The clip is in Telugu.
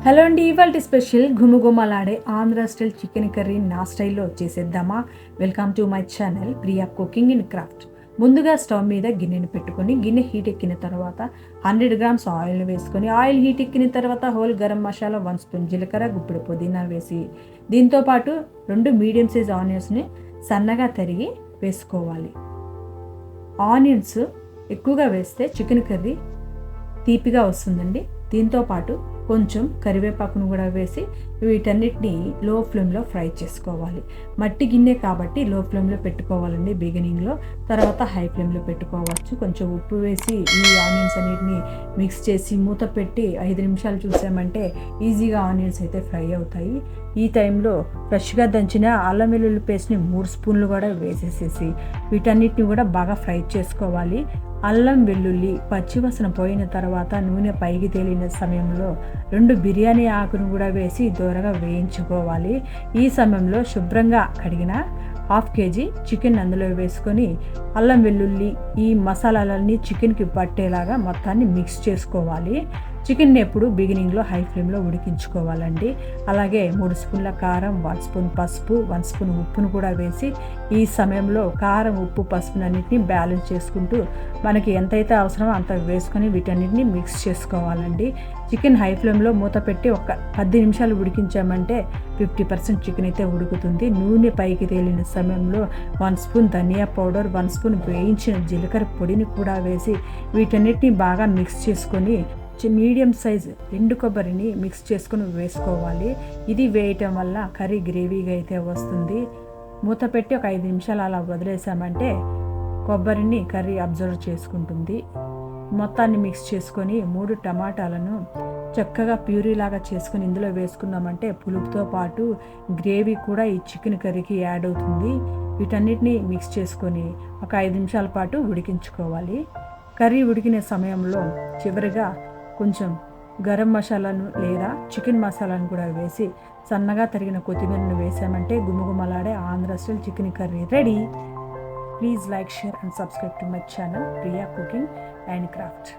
హలో అండి, ఇవాళ స్పెషల్ ఘుమఘుమలాడే ఆంధ్ర స్టైల్ చికెన్ కర్రీ నా స్టైల్లో వచ్చేసేద్దామా. Welcome to my channel Priya cooking and craft. ముందుగా స్టవ్ మీద గిన్నెని పెట్టుకొని గిన్నె హీట్ ఎక్కిన తర్వాత 100 గ్రామ్స్ ఆయిల్ని వేసుకొని ఆయిల్ హీట్ ఎక్కిన తర్వాత హోల్ గరం మసాలా 1 స్పూన్ జీలకర్ర గుప్పెడు పుదీనా వేసి దీంతోపాటు 2 మీడియం సైజ్ ఆనియన్స్ని సన్నగా తరిగి వేసుకోవాలి. ఆనియన్స్ ఎక్కువగా వేస్తే చికెన్ కర్రీ తీపిగా వస్తుందండి. దీంతోపాటు కొంచెం కరివేపాకును కూడా వేసి వీటన్నిటిని లో ఫ్లేమ్లో ఫ్రై చేసుకోవాలి. మట్టి గిన్నె కాబట్టి లో ఫ్లేమ్లో పెట్టుకోవాలండి బిగినింగ్లో, తర్వాత హై ఫ్లేమ్లో పెట్టుకోవచ్చు. కొంచెం ఉప్పు వేసి ఈ ఆనియన్స్ అన్నిటిని మిక్స్ చేసి మూత పెట్టి 5 నిమిషాలు చూసామంటే ఈజీగా ఆనియన్స్ అయితే ఫ్రై అవుతాయి. ఈ టైంలో ఫ్రెష్గా దంచిన అల్లం వెల్లుల్లి పేస్ట్ని 3 స్పూన్లు కూడా వేసేసేసి వీటన్నిటిని కూడా బాగా ఫ్రై చేసుకోవాలి. అల్లం వెల్లుల్లి పచ్చివాసన పోయిన తర్వాత నూనె పైకి తేలిన సమయంలో 2 బిర్యానీ ఆకును కూడా వేసి దూరగా వేయించుకోవాలి. ఈ సమయంలో శుభ్రంగా కడిగిన 1/2 కేజీ చికెన్ అందులో వేసుకొని అల్లం వెల్లుల్లి ఈ మసాలాలన్నీ చికెన్కి పట్టేలాగా మొత్తాన్ని మిక్స్ చేసుకోవాలి. చికెన్ని ఎప్పుడు బిగినింగ్లో హై ఫ్లేమ్లో ఉడికించుకోవాలండి. అలాగే 3 స్పూన్ల కారం, 1 స్పూన్ పసుపు, 1 స్పూన్ ఉప్పును కూడా వేసి ఈ సమయంలో కారం, ఉప్పు, పసుపునన్నింటినీ బ్యాలెన్స్ చేసుకుంటూ మనకి ఎంతైతే అవసరమో అంత వేసుకొని వీటన్నిటిని మిక్స్ చేసుకోవాలండి. చికెన్ హై ఫ్లేమ్లో మూత పెట్టి ఒక 10 నిమిషాలు ఉడికించామంటే 50% చికెన్ అయితే ఉడుకుతుంది. నూనె పైకి తేలిన సమయంలో 1 స్పూన్ ధనియా పౌడర్, 1 స్పూన్ వేయించిన జీలకర్ర పొడిని కూడా వేసి వీటన్నిటిని బాగా మిక్స్ చేసుకొని మీడియం సైజ్ ఎండు కొబ్బరిని మిక్స్ చేసుకొని వేసుకోవాలి. ఇది వేయటం వల్ల కర్రీ గ్రేవీగా అయితే వస్తుంది. మూత పెట్టి ఒక 5 నిమిషాలు అలా వదిలేసామంటే కొబ్బరిని కర్రీ అబ్జర్వ్ చేసుకుంటుంది. మొత్తాన్ని మిక్స్ చేసుకొని 3 టమాటాలను చక్కగా ప్యూరీలాగా చేసుకొని ఇందులో వేసుకున్నామంటే పులుపుతో పాటు గ్రేవీ కూడా ఈ చికెన్ కర్రీకి యాడ్ అవుతుంది. వీటన్నిటిని మిక్స్ చేసుకొని ఒక 5 నిమిషాల పాటు ఉడికించుకోవాలి. కర్రీ ఉడికిన సమయంలో చివరిగా కొంచెం గరం మసాలాను లేదా చికెన్ మసాలాను కూడా వేసి సన్నగా తరిగిన కొత్తిమీరను వేసామంటే గుమగుమలాడే Andhra style chicken curry ready. Please like, share and subscribe to my channel Priya cooking and craft.